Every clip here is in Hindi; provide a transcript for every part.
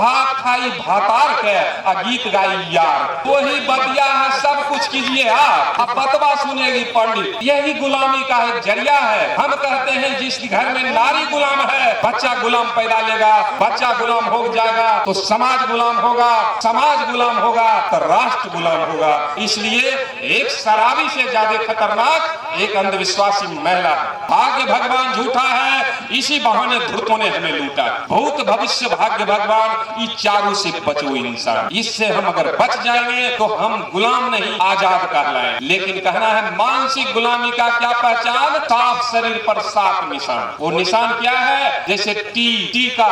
भात खाई भातार के आ गीत गाई यार, वही बतिया है सब कुछ कीजिए आप, अब बतवा सुनेगी पंडित। यही गुलामी का एक जरिया है। हम कहते हैं जिस घर में नारी गुलाम है, बच्चा गुलाम पैदा लेगा, बच्चा गुलाम हो जाएगा तो समाज गुलाम होगा, समाज गुलाम होगा तो राष्ट्र गुलाम होगा। इसलिए एक शराबी से ज्यादा खतरनाक एक अंधविश्वासी महिला। भाग्य भगवान झूठा है, इसी बहाने धूर्तों ने हमें लूटा। भूत भविष्य भाग्य भगवान, इस चारों से बचो इंसान। इससे हम अगर बच जाएंगे तो हम गुलाम नहीं आजाद कहलाएं। लेकिन कहना है मानसिक गुलामी का क्या पहचान? साफ शरीर पर 7 निशान। वो निशान क्या है? जैसे टीका,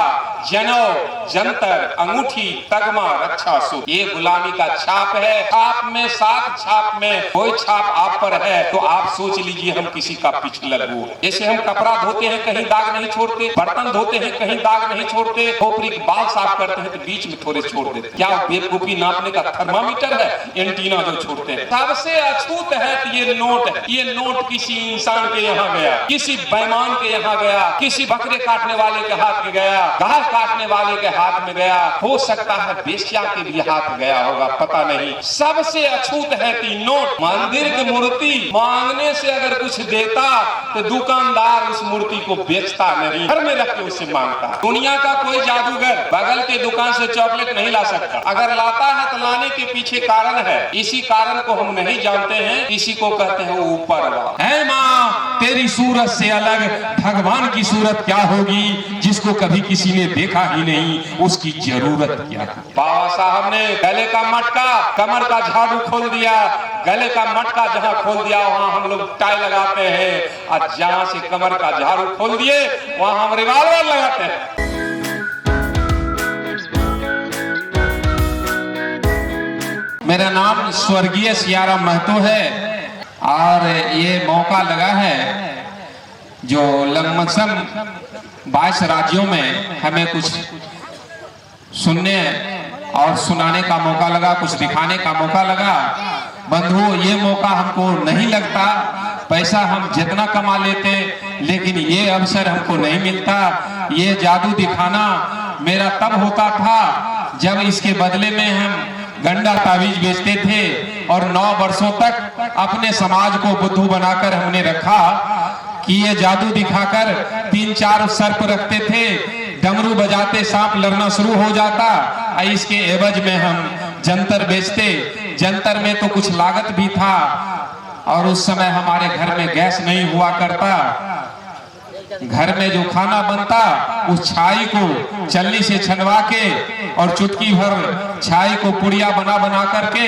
जनौ, जंतर, अंगूठी, तगमा, रक्षा सूत्र, ये गुलामी का छाप है। छाप में 7 छाप में कोई छाप आप पर है तो आप सोच लीजिए हम किसी का पिछला वो। जैसे हम कपड़ा धोते हैं कहीं दाग नहीं छोड़ते, बर्तन धोते हैं कहीं दाग नहीं छोड़ते, खोपड़ी के बाल साफ करते हैं तो बीच में थोड़े छोड़ देते। क्या बेवकूफी नापने का थर्मामीटर है? एंटीना जो छोड़ते हैं। सबसे अछूत है तो ये नोट है। ये नोट किसी इंसान के यहाँ गया, किसी बेईमान के यहाँ गया, किसी बकरे काटने वाले के हाथ में गया, गाय काटने वाले के हाथ में गया, हो सकता है बेश्या के भी हाथ गया होगा, पता नहीं। सबसे अछूत है कि नोट। मंदिर की मूर्ति मांगने से अगर कुछ देता तो दुकानदार उस मूर्ति को बेचता नहीं, घर में रख के उसे मांगता। दुनिया का कोई जादूगर बगल के दुकान से चॉकलेट नहीं ला सकता। अगर लाता है तो लाने के पीछे कारण है। इसी कारण को हम नहीं जानते हैं, इसी को कहते हैं ऊपर वाला। है माँ तेरी सूरत से अलग भगवान की सूरत क्या होगी, जिसको कभी किसी ने देखा ही नहीं, उसकी जरूरत क्या। बाबा साहब ने गले का मटका, कमर का झाड़ू खोल दिया। गले का मटका जहाँ खोल दिया वहाँ हम लोग टाई लगाते हैं, और जहाँ से कमर का झाड़ू खोल दिए वहाँ हम रिवाल्वर लगाते हैं। मेरा नाम स्वर्गीय सियाराम महतो है और ये मौका लगा है जो लमसम 22 राज्यों में हमें कुछ सुनने और सुनाने का मौका लगा, कुछ दिखाने का मौका लगा। बंधुओं, ये मौका हमको नहीं लगता। पैसा हम जितना कमा लेते लेकिन ये अवसर हमको नहीं मिलता। ये जादू दिखाना मेरा तब होता था जब इसके बदले में हम गंडा तावीज बेचते थे और 9 वर्षों तक अपने समाज को बुद्धू बनाकर हमने रखा कि ये जादू दिखाकर 3-4 सर्प रखते थे, डमरू बजाते सांप लड़ना शुरू हो जाता। इसके एवज में हम जंतर बेचते। जंतर में तो कुछ लागत भी था और उस समय हमारे घर में गैस नहीं हुआ करता। घर में जो खाना बनता उस छाई को चलनी से छनवा के और चुटकी भर छाई को पुड़िया बना बना करके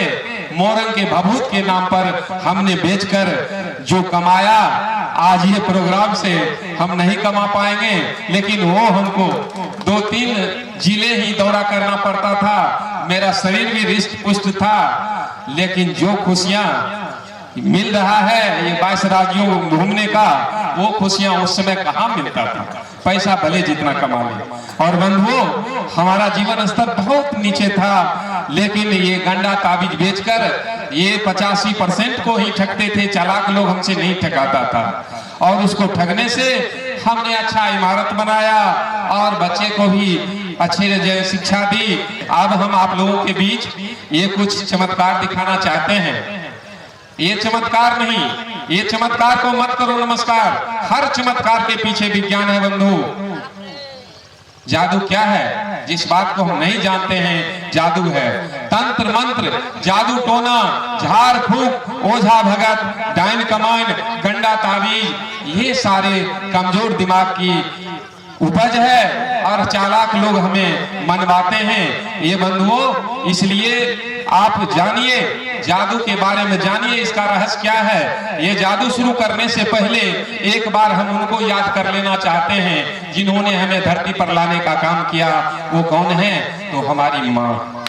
मोरंग के भभूत के नाम पर हमने बेचकर जो कमाया, आज ये प्रोग्राम से हम नहीं कमा पाएंगे, लेकिन वो हमको 2-3 जिले ही दौरा करना पड़ता था। मेरा शरीर भी रिष्ट पुष्ट था, लेकिन जो खुशियां मिल रहा है ये 22 राज्यों घूमने का, वो खुशियां उस समय कहाँ मिलता था। पैसा भले जितना कमा ले। और बंधुओं, हमारा जीवन स्तर बहुत नीचे था, लेकिन ये गंडा ताबीज बेचकर ये 85% को ही ठगते थे। चालाक लोग हमसे नहीं ठगाता था और उसको ठगने से हमने अच्छा इमारत बनाया और बच्चे को भी अच्छे शिक्षा दी। अब हम आप लोगों के बीच ये कुछ चमत्कार दिखाना चाहते हैं। ये चमत्कार नहीं, ये चमत्कार को मत करो नमस्कार। हर चमत्कार के पीछे विज्ञान है बंधु। जादू क्या है जिस बात को हम नहीं जानते हैं? जादू है तंत्र मंत्र, जादू टोना, झाड़ फूक, ओझा भगत, डाइन कमाइन, गंडा तावीज, ये सारे कमजोर दिमाग की उपज है और चालाक लोग हमें मनवाते हैं। ये बंधुओं, इसलिए आप जानिए, जादू के बारे में जानिए, इसका रहस्य क्या है। ये जादू शुरू करने से पहले एक बार हम उनको याद कर लेना चाहते हैं जिन्होंने हमें धरती पर लाने का काम किया। वो कौन है? तो हमारी माँ।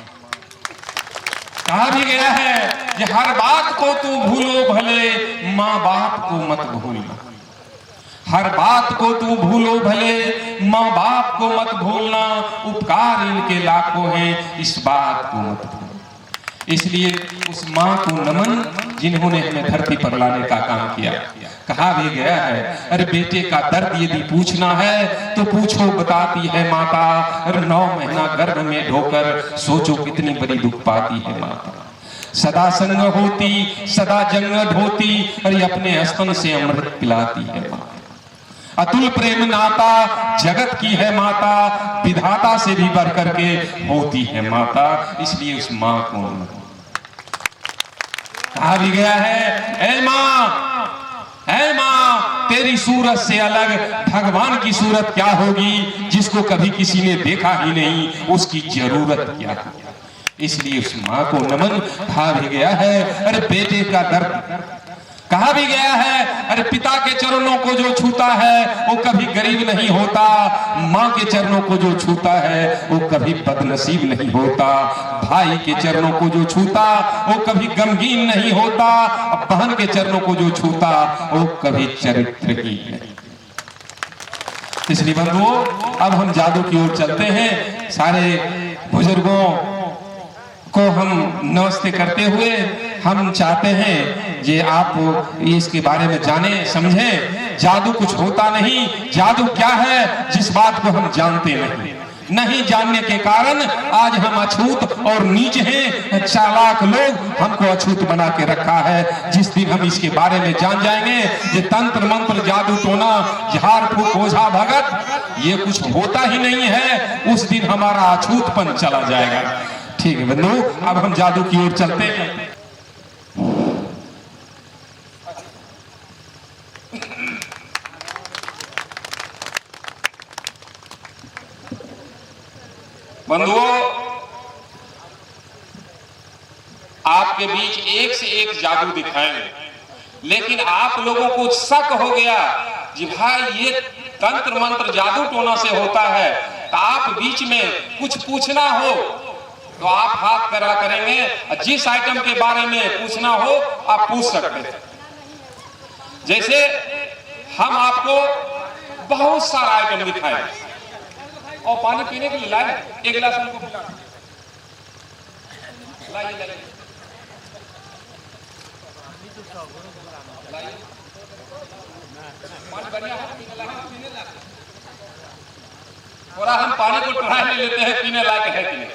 कहा भी गया है कि हर बात को तू भूलो भले, माँ बाप को मत भूलना। हर बात को तू भूलो भले, माँ बाप को मत भूलना। उपकार इनके लाखों हैं, इस बात को मत भूलना। इसलिए उस माँ को नमन जिन्होंने हमें धरती पर लाने का काम किया। कहा भी गया है, अरे बेटे का दर्द यदि पूछना है तो पूछो बताती है माता, अरे 9 महीना गर्भ में ढोकर सोचो कितनी बड़ी दुख पाती है माता। सदा संग होती सदा जंग ढोती, अरे अपने स्तन से अमृत पिलाती है माता। अतुल प्रेम नाता जगत की है माता, विधाता से भी बढ़ करके होती है माता, इसलिए उस माँ को कहा भी गया है, ऐ माँ तेरी सूरत से अलग भगवान की सूरत क्या होगी, जिसको कभी किसी ने देखा ही नहीं उसकी जरूरत क्या है। इसलिए उस माँ को नमन कहा भी गया है। अरे बेटे का दर्द कहा भी गया है, अरे पिता के चरणों को जो छूता है वो कभी गरीब नहीं होता, माँ के चरणों को जो छूता है वो कभी बदनसीब नहीं होता, भाई के चरणों को जो छूता वो कभी गमगीन नहीं होता, बहन के चरणों को जो छूता वो कभी चरित्रहीन नहीं। इसलिए बंधुओं, अब हम जादू की ओर चलते हैं। सारे बुजुर्गों को हम नमस्ते करते हुए हम चाहते हैं कि आप इसके बारे में जाने समझें। जादू कुछ होता नहीं। जादू क्या है, जिस बात को हम जानते नहीं जानने के कारण आज हम अछूत और नीच हैं। चालाक लोग हमको अछूत बना के रखा है। जिस दिन हम इसके बारे में जान जाएंगे, ये तंत्र मंत्र जादू टोना झाड़ फूक ओझा भगत ये कुछ होता ही नहीं है, उस दिन हमारा अछूतपन चला जाएगा। ठीक है बंधु, अब हम जादू की ओर चलते हैं। बंधुओं, आपके बीच एक से एक जादू दिखाएंगे, लेकिन आप लोगों को शक हो गया जी भाई ये तंत्र मंत्र जादू टोना से होता है, तो आप बीच में कुछ पूछना हो तो आप हाथ करा करेंगे। जिस आइटम के बारे में पूछना हो आप पूछ सकते हैं। जैसे हम आपको बहुत सारा आइटम दिखाएं और पानी पीने के लिए लाए, एक गिलास हमको पिला लाइए। पानी बढ़िया है, थोड़ा हम पानी को ट्राई ले लेते हैं पीने लायक है कि नहीं।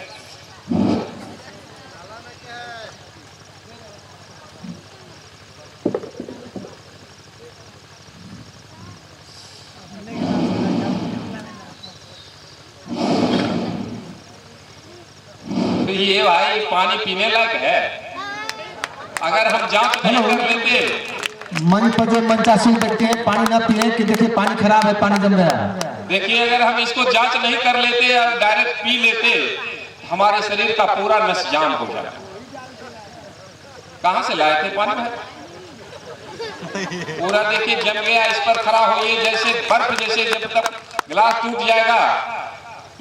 तो ये भाई पानी पीने लायक है। अगर हम जांच नहीं कर लेते, मंच पर जो मंचासी बैठे पानी ना पिए कि देखिए पानी खराब है, पानी जम गया। देखिए अगर हम इसको जांच नहीं कर लेते और डायरेक्ट पी लेते, हमारे शरीर का पूरा नस जाम हो जाता। कहां से लाए थे पानी भाई? पूरा देखिए जम गया, इस पर खड़ा होइए जैसे बर्फ जैसे, जब तक गिलास टूट जाएगा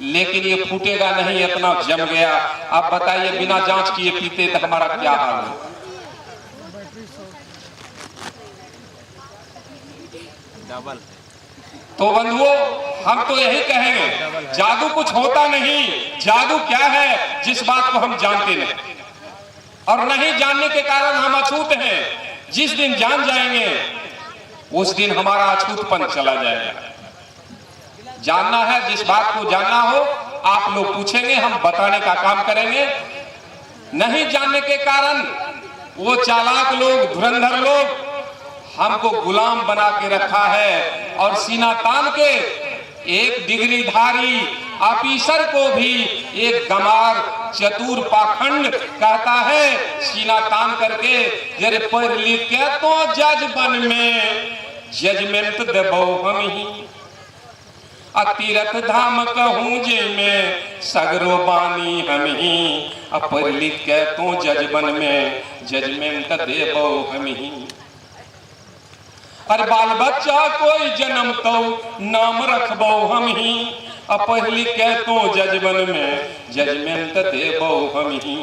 लेकिन ये फूटेगा नहीं, इतना जम गया। आप बताइए बिना जांच किए पीते तो हमारा क्या हाल है? डबल। तो बंधुओं, हम तो यही कहेंगे जादू कुछ होता नहीं। जादू क्या है, जिस बात को हम जानते नहीं और नहीं जानने के कारण हम अछूत हैं। जिस दिन जान जाएंगे उस दिन हमारा अछूतपन चला जाएगा। जानना है, जिस बात को जानना हो आप लोग पूछेंगे, हम बताने का काम करेंगे। नहीं जानने के कारण वो चालाक लोग, धुरंधर लोग हमको गुलाम बना के रखा है और सीना तान के एक डिग्रीधारी ऑफिसर को भी एक गमार चतुर पाखंड कहता है, सीना तान करके जरे पढ़ लिख के तो जज बन में जजमेंट देबो हम ही, तीरथ धाम कहूं जे में सगरो बानी हम ही, पढ़ लिख के तो जज बन में जजमेंट देबो हम ही। अरे बाल बच्चा कोई जन्म तो नाम रखबो हम ही, पढ़ लिख के तो जजबन में जजमेंट देबो हम ही।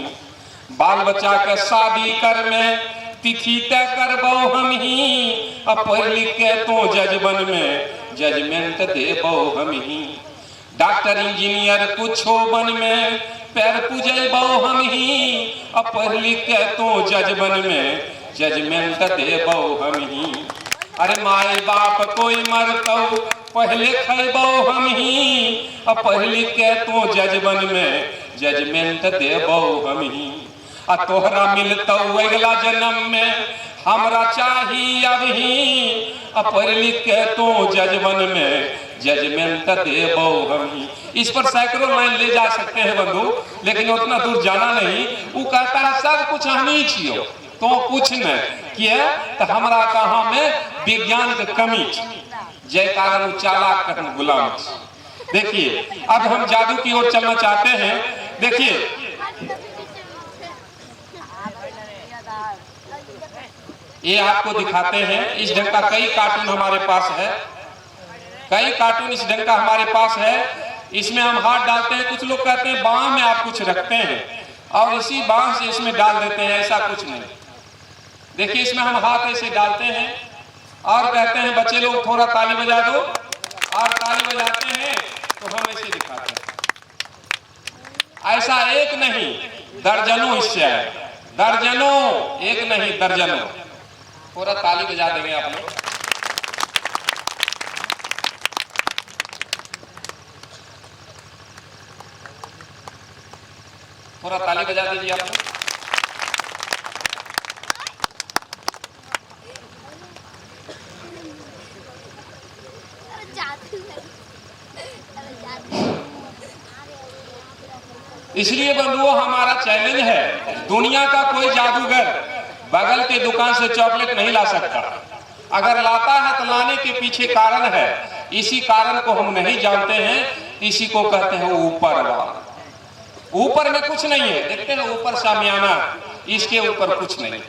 बाल बच्चा के शादी कर में तिथि तय करबो हम ही, पढ़ लिख के तो जजबन में जजमेंट देबो हम ही। डॉक्टर इंजीनियर कुछ हो बन में पैर पूजेबो हम ही, अब पढ़ लिख के तो जज बन में जजमेंट देबो हम ही। अरे माए बाप कोई मरतो पहले खैबो हम ही, अब पढ़ लिख के तो जज बन में जजमेंट देबो हम ही। आ तोहरा मिलतो अगला जन्म में हमरा चाहिए अब ही, अब पढ़ लिख के तो जज बन में जजमेंट देबो हम ही। इस पर सैकड़ों लाइन ले जा सकते हैं बंधु, लेकिन उतना दूर जाना नहीं। वो कहता है सब कुछ हम ही छियो तो कुछ न किया तो हमरा कहा में विज्ञान के कमी जय कारण चालाक कहन गुलाम। देखिए अब हम जादू की ओर चलना चाहते हैं। देखिए ये आपको दिखाते हैं, इस ढंग का कई कार्टून हमारे पास है, कई कार्टून इस ढंग का हमारे पास है। इसमें हम हाथ डालते हैं, कुछ लोग कहते हैं बांह में आप कुछ रखते हैं और इसी बांह से इसमें डाल देते हैं, ऐसा कुछ नहीं। देखिए इसमें हम हाथ ऐसे डालते हैं और कहते हैं बच्चे लोग थोड़ा ताली बजा दो, और ताली बजाते हैं तो हम ऐसे दिखाते हैं। ऐसा एक नहीं दर्जनों इससे है, दर्जनों, एक नहीं दर्जनों। थोड़ा ताली बजा देंगे आप लोग। थोड़ा ताली बजा दीजिए आप लोग। इसलिए बंधुओं हमारा चैलेंज है, दुनिया का कोई जादूगर बगल के दुकान से चॉकलेट नहीं ला सकता। अगर लाता है तो लाने के पीछे कारण है, इसी कारण को हम नहीं जानते हैं, इसी को कहते हैं ऊपर वाला। ऊपर में कुछ नहीं है, देखते हैं ऊपर शामियाना, इसके ऊपर कुछ नहीं।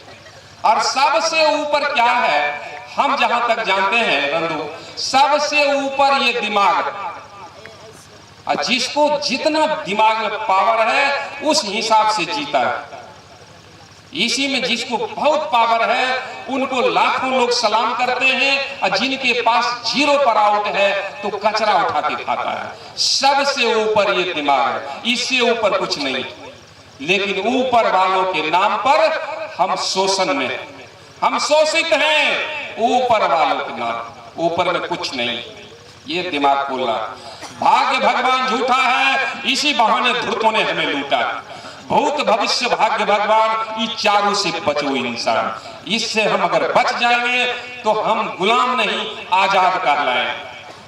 और सबसे ऊपर क्या है हम जहां तक जानते हैं बंधु, सबसे ऊपर ये दिमाग, और जिसको जितना दिमाग में पावर है उस हिसाब से जीता है। इसी में जिसको बहुत पावर है उनको लाखों लोग सलाम करते हैं, और जिनके पास जीरो पर आउट है तो कचरा उठा के खाता है। सबसे ऊपर ये दिमाग है, इससे ऊपर कुछ नहीं। लेकिन ऊपर वालों के नाम पर हम शोषण में, हम शोषित हैं ऊपर वालों के नाम, ऊपर में कुछ नहीं। ये दिमाग खोलना। भाग्य भगवान झूठा है, इसी बहाने धूर्तों ने हमें लूटा। भूत भविष्य भाग्य भगवान, ये चारों से बचो इंसान। इससे हम अगर बच जाएंगे तो हम गुलाम नहीं आजाद कहलाएं।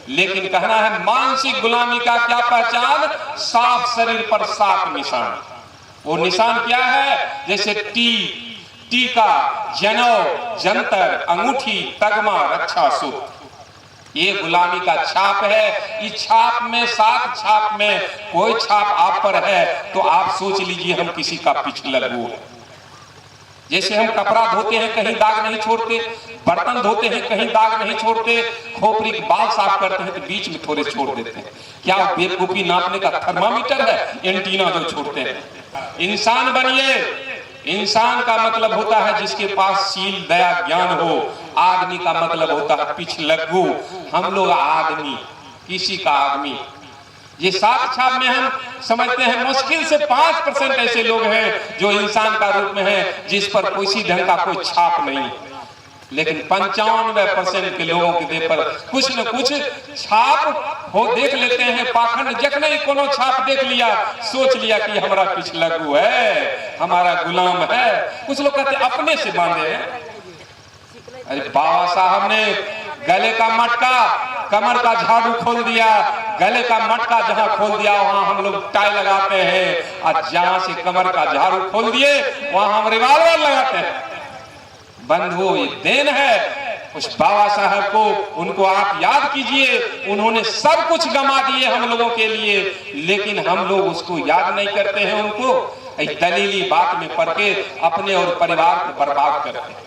लेकिन कहना है मानसिक गुलामी का क्या पहचान, साफ शरीर पर 7 निशान। वो निशान क्या है, जैसे टीका, जनेऊ, जंतर, अंगूठी, तगमा, रक्षा सूत्र, ये गुलामी का छाप है। इस छाप में 7 छाप में कोई छाप आप पर है तो आप सोच लीजिए हम किसी का पिछलग्गू है। जैसे हम कपड़ा धोते हैं कहीं दाग नहीं छोड़ते, बर्तन धोते हैं कहीं दाग नहीं छोड़ते, खोपड़ी के बाल साफ करते हैं तो बीच में थोड़े छोड़ देते हैं। क्या बेवकूफी नापने का थर्मामीटर है, एंटीना जो छोड़ते हैं। इंसान बनिए। इंसान का मतलब होता है जिसके पास शील, दया, ज्ञान हो। आदमी का मतलब होता है पिछलग्गू। हम लोग आदमी, किसी का आदमी। ये 7 छाप में हम समझते हैं मुश्किल से 5% ऐसे लोग हैं जो इंसान का रूप में हैं, जिस पर किसी ढंग का कोई छाप नहीं। लेकिन 95% के लोगों के देह पर कुछ न कुछ छाप हो, देख लेते हैं। पाखंड जखने ही कोनो छाप देख लिया, सोच लिया कि हमारा पिछलग्गू है, हमारा गुलाम है। कुछ लोग कहते हैं अपने से बांधे हैं। अरे बाबा साहब ने गले का मटका, कमर का झाड़ू खोल दिया। गले का मटका जहां खोल दिया वहां हम लोग टाई लगाते हैं, और जहां से कमर का झाड़ू खोल दिए वहां हम रिवाल्वर लगाते हैं। बंधुओं ये देन है उस बाबा साहब को, उनको आप याद कीजिए। उन्होंने सब कुछ गंवा दिए हम लोगों के लिए, लेकिन हम लोग उसको याद नहीं करते हैं। उनको एक दलीली बात में पड़ के अपने और परिवार को बर्बाद करते हैं।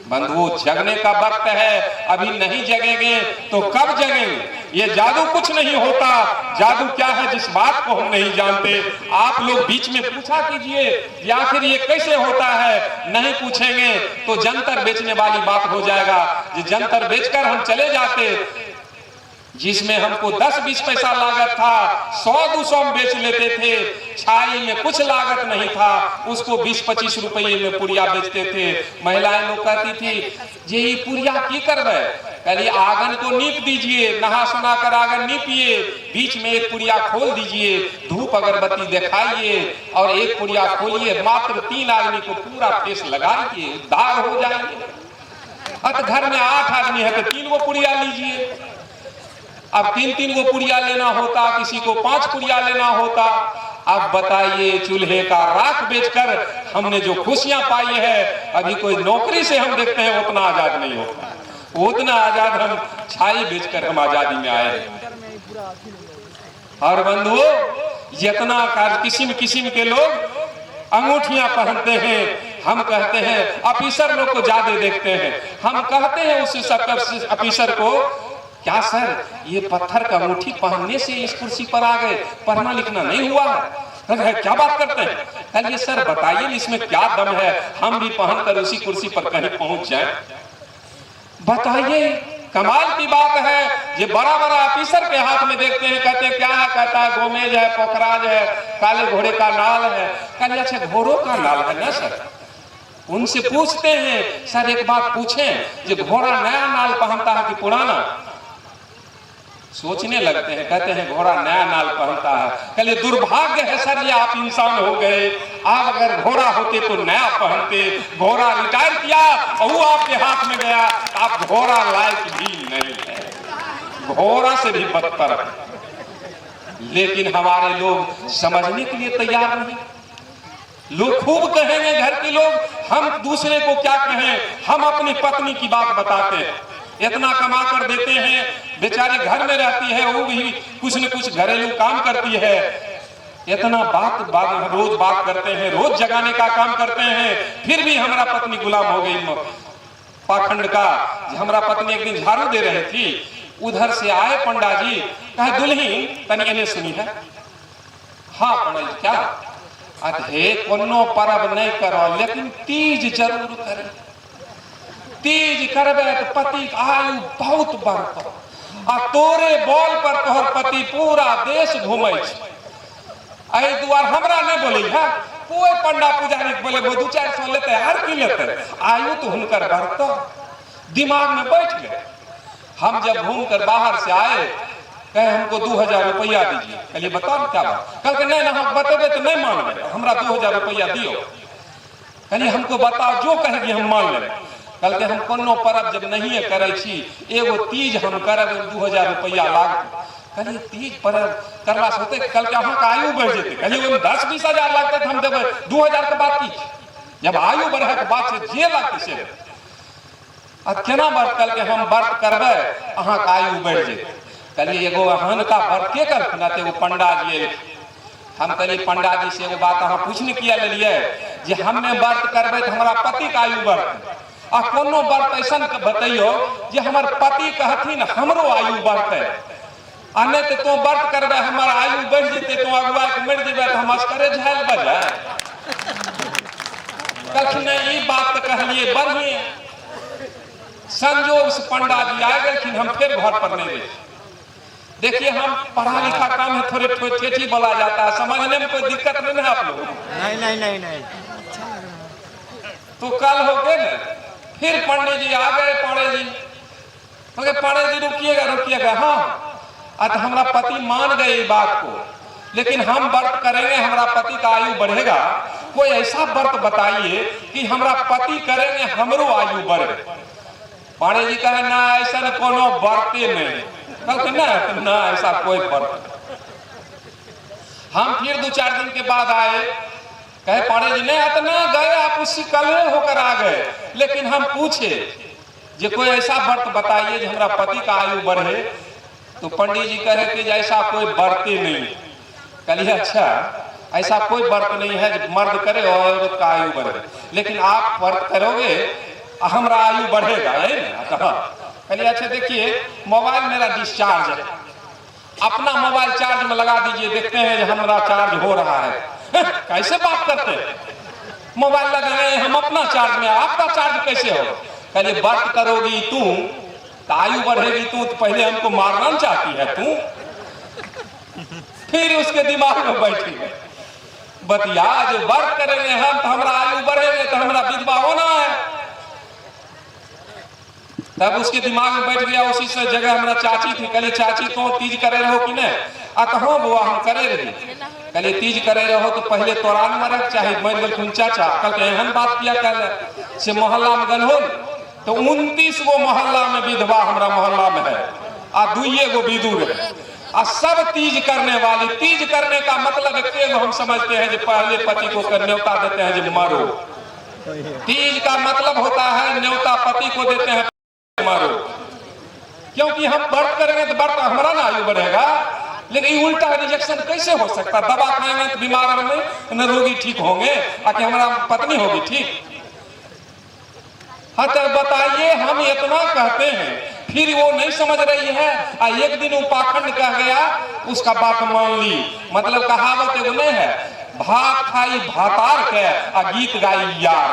बंधुओं जगने का वक्त है, अभी नहीं जगेंगे तो कब जगेंगे। ये जादू कुछ नहीं होता। जादू क्या है जिस बात को हम नहीं जानते। आप लोग बीच में पूछा कीजिए आखिर ये कैसे होता है, नहीं पूछेंगे तो जंतर बेचने वाली बात हो जाएगा। जो जंतर बेचकर हम चले जाते जिसमें हमको 10-20 पैसा लागत था 100-200 में बेच लेते थे। छाई में कुछ लागत नहीं था, उसको 20-25 रुपये में पुड़िया बेचते थे। महिलाएं लोग कहती थी जे ये पुड़िया की करवे, कहलिए आंगन को नीप दीजिए, नहा सुना कर आंगन नीपिए, बीच में एक पुड़िया खोल दीजिए, धूप अगरबत्ती दिखाइए और एक पुड़िया खोलिए, मात्र 3 आदमी को पूरा फेस लगाइए, उद्धार हो जाएंगे। अब घर में 8 आदमी है तो 3 गो पुड़िया लीजिए। अब 3-3 गो पुड़िया लेना होता, किसी को 5 पुड़िया लेना होता। अब बताइए, चूल्हे का राख बेचकर हमने जो खुशियां पाई है, अभी कोई नौकरी से हम देखते हैं उतना आजाद नहीं होता। उतना आजाद हम छाई बेचकर हम आजादी में आए हैं। और बंधुओं, जितना किस्म किस्म के लोग अंगूठियां पहनते हैं, हम कहते हैं ऑफिसर लोग को ज्यादा देखते हैं, हम कहते हैं उस ऑफिसर को, क्या सर ये पत्थर का अंगूठी पहनने से इस कुर्सी पर आ गए, पढ़ना लिखना नहीं हुआ है? क्या बात करते हैं? कहिए सर बताइए इसमें क्या दम है, हम भी पहनकर उसी कुर्सी पर कहीं पहुंच जाएं। बताइए, कमाल की बात है। ये बड़ा बड़ा ऑफिसर के हाथ में देखते हैं, कहते हैं क्या है, कहता है गोमेज है, पोखराज है, काले घोड़े का नाल है। कहिए अच्छा घोड़ों का नाल है ना सर? उनसे पूछते हैं सर एक बात पूछें, जो घोड़ा नया नाल पहनता है कि पुराना? सोचने लगते हैं, कहते हैं घोड़ा नया नाल पहनता है। कहलिए दुर्भाग्य है सर, ये आप इंसान हो गए, आप अगर घोड़ा होते तो नया पहनते, घोड़ा रिटायर किया और वो आपके हाथ में गया, आप घोड़ा लायक भी नहीं है, घोड़ा से भी बदतर है। लेकिन हमारे लोग समझने के लिए तैयार नहीं। लोग खूब कहेंगे, घर के लोग, हम दूसरे को क्या कहें, हम अपनी पत्नी की बात बताते हैं, इतना कमा कर देते हैं, बेचारी घर में रहती है, वो भी कुछ न कुछ घरेलू काम करती है, इतना बात रोज बात करते हैं, रोज जगाने का काम करते हैं, फिर भी हमारा पत्नी गुलाम हो गई पाखंड का। हमारा पत्नी एक दिन झाड़ू दे रही थी, उधर से आए पंडा जी, कहे दुल्ही तनी इन्हें सुनी है। हाँ पंडा जी क्या? अरे कोनो परब नहीं करो, लेकिन तीज जरूर करें। तीज करबे तो पति आयु बहुत बढ़त, आ तोरे बॉल पर तोहर पति पूरा देश घूमे। एहि दुआर हमरा नहीं बोली है, कोई पंडा पुजारी बोले वो 2-400 लेते हर की लेते, आयु तो हुनकर बढ़त, दिमाग में बैठ गए। हम जब घूम कर बाहर से आए, कहे हमको 2000 रुपया दीजिए। कहलिए बताओ क्या बात? कल के नहीं ना हम बतेबे तो नहीं मान ले, हमरा 2000 रुपया दियो। कहलिए हमको बताओ, जो कहेगी हम मान ले। कल के हम कोनो परब जब नहीं करे छी, एगो तीज हम करब 2000 रुपया लागत। कहलिए तीज परब करला से होते? कल के अहाँ का आयु बढ़ जेते। कहलिए ओमे 10-20 हजार लागते तो हम देबे, 2000 के बात की? जब आयु बढ़े के बात से जे लागते से अब केना व्रत? कल के हम व्रत करबे, अहाँ का आयु बढ़ जेते। कहलिए एगो हन का व्रत के करथिन? ते वो पंडा जी। हम कहलिए पंडा जी से एगो बात अहाँ पूछने किया लेलिए, जे हमें व्रत करबे तो हमारा पति का आयु बढ़ते, आ कोनो व्रत ऐसा बतैयो जे हमार पति कहथिन हमरो आयु बढ़ते, आ नहीं तो तू व्रत करबे हमारा आयु बढ़ जेते, तो अगुआ के मर जेबे तो हम असकरे झाल बजाए। कखने ई बात कहलिए बढ़िए, संजोग से पंडा जी आ गए, हम फिर घर पर नहीं रहे। देखिए हम पढ़ा लिखा काम है, थोड़े ठेठी बोला जाता है, समझने में कोई दिक्कत नहीं है आप लोग? नहीं। तो कल हो गए ना, फिर पंडित जी आ गए। पंडित जी रुकिएगा। हाँ तो हमारा पति मान गए इस बात को, लेकिन हम व्रत करेंगे हमारा पति का आयु बढ़ेगा। कोई ऐसा व्रत बताइए कि हमारा पति करेंगे हमरो आयु बढ़े। पंडित जी कहे ना ऐसा कोनो व्रते नहीं। ना ऐसा कोई व्रत। हम फिर 2-4 दिन के बाद आए, कहे पंडित जी नहीं आते ना गए, आप उसी कल होकर आ गए, लेकिन हम पूछे जे कोई ऐसा व्रत बताइए जो हमारा पति का आयु बढ़े, तो पंडित जी कहे कि ऐसा कोई व्रते नहीं। कहलिए अच्छा ऐसा कोई व्रत नहीं है जो मर्द करे और औरत का आयु बढ़े, लेकिन आप व्रत करोगे हमारा आयु बढ़ेगा, है ना? कहलिए अच्छा देखिए मोबाइल मेरा डिस्चार्ज है, अपना मोबाइल चार्ज में लगा दीजिए, देखते हैं जो हमारा चार्ज हो रहा है। कैसे बात करते हैं? मोबाइल लगाए हम अपना चार्ज में, आपका चार्ज कैसे हो? कहलिए व्रत करोगी तू तो आयु बढ़ेगी तो पहले हमको मारना चाहती है तू, फिर उसके दिमाग में बैठी है बतिया जो व्रत करेंगे हम तो हमारा आयु बढ़ेंगे तो हमारा विधवा होना है। तब उसके दिमाग में बैठ गया। उसी से जगह हमारा चाची थी, कहले चाची तो तीज करे रहो कि नहीं? कहो बुआ हम करे रही। कहले तीज करे रहो तो पहले तोरान मरक चाहे मर गल चाचा। कल के एहन बात किया कल से मोहल्ला में गन हो तो 29 गो मोहल्ला में विधवा हमारा मोहल्ला में है आ 2 गो विदुर है आ सब तीज करने वाले। तीज करने का मतलब हम समझते हैं जो पहले पति को न्योता देते हैं जो मरो। तीज का मतलब होता है न्योता पति को देते हैं मरो, क्योंकि हम व्रत करेंगे तो व्रत हमारा ना आयु बढ़ेगा। लेकिन उल्टा रिजेक्शन कैसे हो सकता? दवा खाएंगे तो बीमार होंगे न रोगी ठीक होंगे आके हमारा पत्नी होगी ठीक। हाँ तो बताइए हम इतना कहते हैं फिर वो नहीं समझ रही है। एक दिन वो पाखंड कह गया उसका बात मान ली। मतलब कहावत एगो नहीं है भात खाई भातार के आ गीत गाई यार,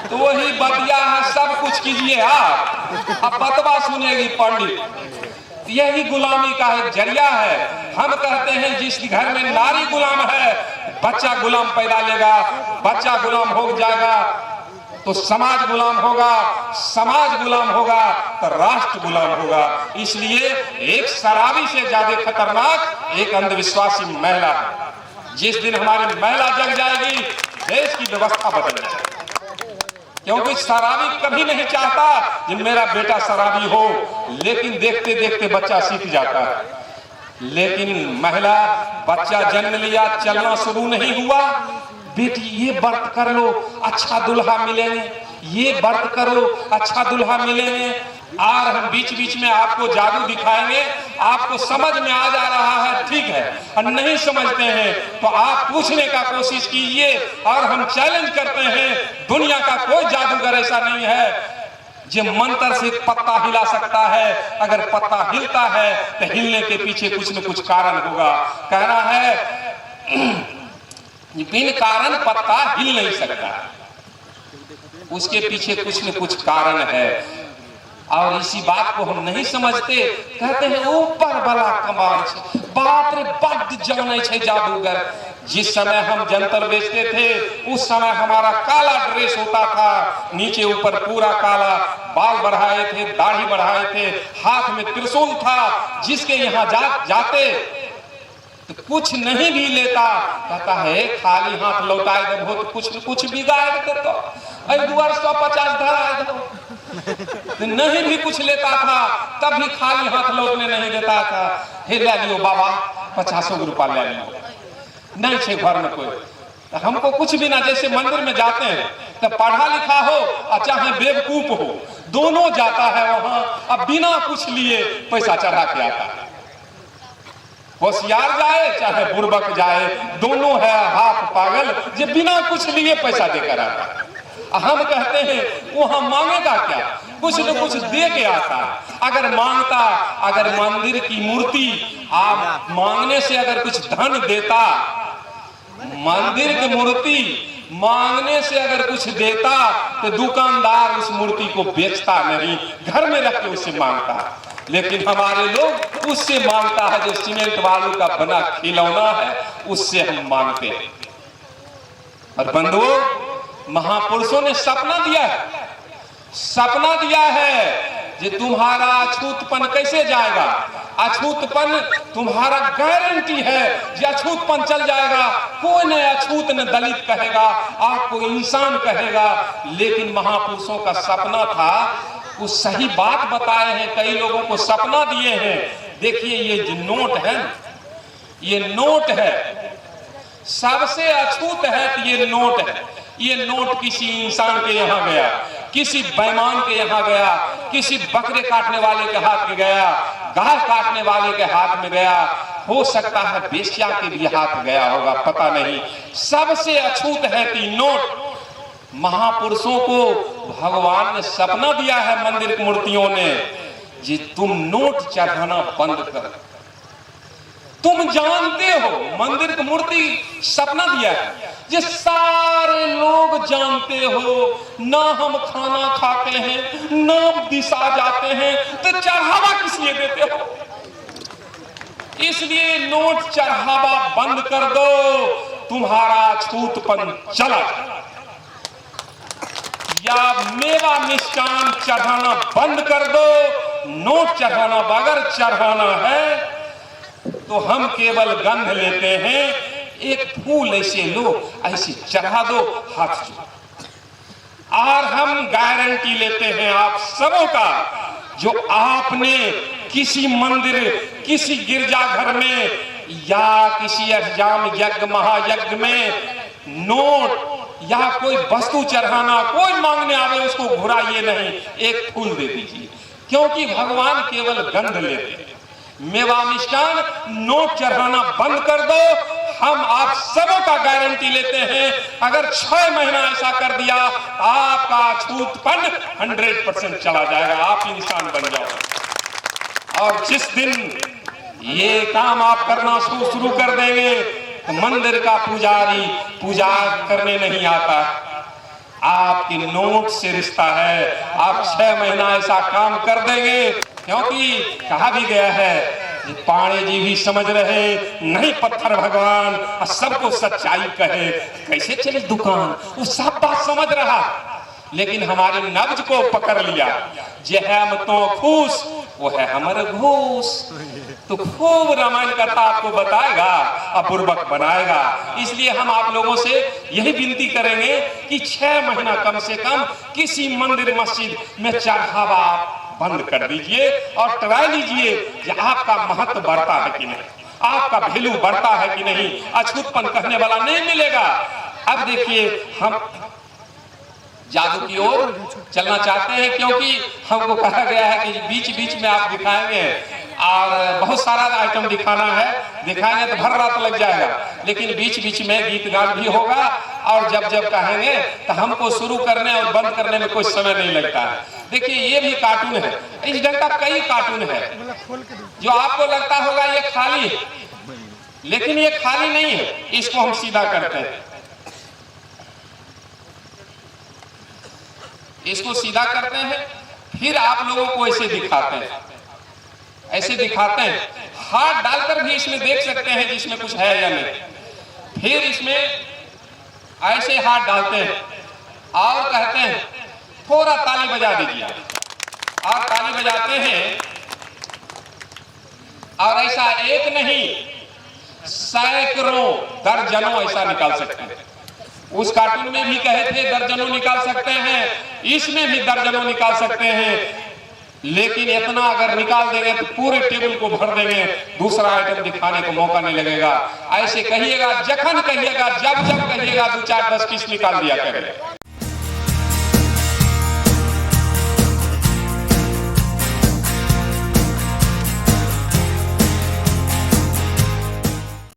तो वही बतिया है। सब कुछ कीजिए आप, अब बतवा सुनेगी पंडित। यही गुलामी का एक जरिया है। हम कहते हैं जिस घर में नारी गुलाम है बच्चा गुलाम पैदा लेगा, बच्चा गुलाम हो जाएगा तो समाज गुलाम होगा, समाज गुलाम होगा तो राष्ट्र गुलाम होगा। इसलिए एक शराबी से ज्यादा खतरनाक एक अंधविश्वासी महिला है। जिस दिन हमारी महिला जग जाएगी देश की व्यवस्था बदल जाएगी, क्योंकि शराबी कभी नहीं चाहता कि मेरा बेटा शराबी हो, लेकिन देखते देखते बच्चा सीख जाता है। लेकिन महिला बच्चा जन्म लिया चलना शुरू नहीं हुआ, बेटी ये व्रत कर लो अच्छा दुल्हा मिलेंगे, ये व्रत करो अच्छा दुल्हा मिलेंगे। और हम बीच बीच में आपको जादू दिखाएंगे, आपको समझ में आ जा रहा है ठीक है, और नहीं समझते हैं तो आप पूछने का कोशिश कीजिए। और हम चैलेंज करते हैं दुनिया का कोई जादूगर ऐसा नहीं है जो मंत्र से पत्ता हिला सकता है। अगर पत्ता हिलता है तो हिलने के पीछे कुछ न कुछ कारण होगा। कहना है बिन कारण पत्ता हिल नहीं सकता, उसके पीछे कुछ न कुछ कारण है। और इसी बात को हम नहीं समझते, कहते हैं ऊपर वाला कमाल छे, बाप रे बड़ जाने छे जादूगर। जिस समय हम जंतर बेचते थे उस समय हमारा काला ड्रेस होता था, नीचे ऊपर पूरा काला, बाल बढ़ाए थे, दाढ़ी बढ़ाए थे, हाथ में त्रिशूल था। जिसके यहाँ जाते तो कुछ नहीं भी लेता, कहता है खाली हाथ लौटाए दो तो कुछ न कुछ बिगाड़ देते, अरे 250 धरा दो। तो नहीं भी कुछ लेता था तब भी खाली हाथ लौटने नहीं देता था। फिर ले लियो बाबा 50 रुपया ले लियो, नहीं छे घर में कोई तो हमको कुछ भी ना। जैसे मंदिर में जाते हैं तो पढ़ा लिखा हो और चाहे बेवकूफ हो दोनों जाता है वहां, अब बिना कुछ लिए पैसा चढ़ा के आता है। होशियार जाए चाहे बुर्बक जाए दोनों है हाथ पागल जो बिना कुछ लिए पैसा देकर आता है। हम कहते हैं वहां मांगेगा क्या, कुछ न कुछ दे के आता। अगर मांगता, अगर मंदिर की मूर्ति आप मांगने से अगर कुछ धन देता, मंदिर की मूर्ति मांगने से अगर कुछ देता तो दुकानदार उस मूर्ति को बेचता नहीं, घर में रख के उससे मांगता। लेकिन हमारे लोग उससे मांगता है जो सीमेंट वालों का बना खिलौना है, उससे हम मांगते हैं। और बंधुओं, महापुरुषों ने सपना दिया है, सपना दिया है कि तुम्हारा अछूतपन कैसे जाएगा। अछूतपन तुम्हारा गारंटी है कि अछूतपन चल जाएगा। कोई न अछूत न दलित कहेगा, आपको इंसान कहेगा। लेकिन महापुरुषों का सपना था, वो सही बात बताए हैं, कई लोगों को सपना दिए हैं। देखिए ये जो नोट है, ये नोट है, सबसे अछूत है तो ये नोट है। ये नोट किसी इंसान के यहाँ गया, किसी बेईमान के यहाँ गया, किसी बकरे काटने वाले के हाथ में गया, गाय काटने वाले के हाथ में गया, हो सकता है बेश्या के भी हाथ गया होगा, पता नहीं। सबसे अछूत है कि नोट। महापुरुषों को भगवान ने सपना दिया है मंदिर की मूर्तियों ने, जी तुम नोट चढ़ाना बंद कर। तुम जानते हो मंदिर की मूर्ति सपना दिया है, ये सारे लोग जानते हो ना हम खाना खाते हैं ना दिशा जाते हैं, तो चढ़ावा किस लिए देते हो? इसलिए नोट चढ़ावा बंद कर दो, तुम्हारा छूतपन चला जाए। या मेवा मिष्टान चढ़ाना बंद कर दो, नोट चढ़ाना अगर चढ़ाना है तो हम केवल गंध लेते हैं, एक फूल ऐसे लो, ऐसे चढ़ा दो हाथ जोड़, और हम गारंटी लेते हैं आप सबों का, जो आपने किसी मंदिर, किसी गिरजाघर में या किसी अष्टजाम यज्ञ महायज्ञ में नोट या कोई वस्तु चढ़ाना, कोई मांगने आवे उसको घुराइए नहीं, एक फूल दे दीजिए, क्योंकि भगवान केवल गंध लेते हैं। मेवा मिष्टान नोट चढ़ाना बंद कर दो, हम आप सबों का गारंटी लेते हैं, अगर 6 महीना ऐसा कर दिया आपका छूतपन 100% चला जाएगा, आप इंसान बन जाओ। और जिस दिन ये काम आप करना शुरू कर देंगे तो मंदिर का पुजारी पूजा करने नहीं आता, आपकी नोट से रिश्ता है। आप 6 महीना ऐसा काम कर देंगे, क्योंकि कहा भी गया है, पाणे जी भी समझ रहे नहीं पत्थर भगवान, और सबको सच्चाई कहे कैसे चले दुकान, वो सब बात समझ रहा, लेकिन हमारे नब्ज को पकड़ लिया। जे है हम तो खुश, वो है हमारे घूस। तो खूब रामायण कथा आपको बताएगा और पूर्वक बनाएगा। इसलिए हम आप लोगों से यही विनती करेंगे कि 6 महीना कम से कम किसी मंदिर मस्जिद में चढ़ावा बंद कर दीजिए और ट्राई लीजिए कि आपका महत्व बढ़ता है कि नहीं, आपका वैल्यू बढ़ता है कि नहीं। अछूतपन कहने वाला नहीं मिलेगा। अब देखिए, हम जादू की ओर चलना चाहते हैं, क्योंकि हमको कहा गया है कि बीच बीच में आप दिखाएंगे और बहुत सारा आइटम दिखाना है, दिखाएंगे तो भर रात लग जाएगा, लेकिन बीच बीच में गीत गान भी होगा, और जब जब कहेंगे तो हमको शुरू करने और बंद करने में कोई समय नहीं लगता है। देखिए, ये भी कार्टून है, इस ढंग का कई कार्टून है जो आपको लगता होगा ये खाली है, लेकिन ये खाली नहीं है। इसको हम सीधा करते हैं, इसको सीधा करते हैं, फिर आप लोगों को ऐसे दिखाते हैं, ऐसे दिखाते हैं, हाथ डालकर भी इसमें देख सकते हैं कि इसमें कुछ है या नहीं। फिर इसमें ऐसे हाथ डालते हैं और कहते हैं थोड़ा ताली बजा दीजिए, और ताली बजाते हैं, और ऐसा एक नहीं सैकड़ों दर्जनों ऐसा निकाल सकते हैं। उस कार्टून में भी कहे थे दर्जनों निकाल सकते हैं, इसमें भी दर्जनों निकाल सकते हैं, लेकिन इतना अगर निकाल देंगे तो पूरे टेबल को भर देंगे, दूसरा आइटम दिखाने को मौका नहीं लगेगा। ऐसे कहिएगा, जखन कहिएगा, जब जब कहिएगा 2 4 10 पीस निकाल दिया करें।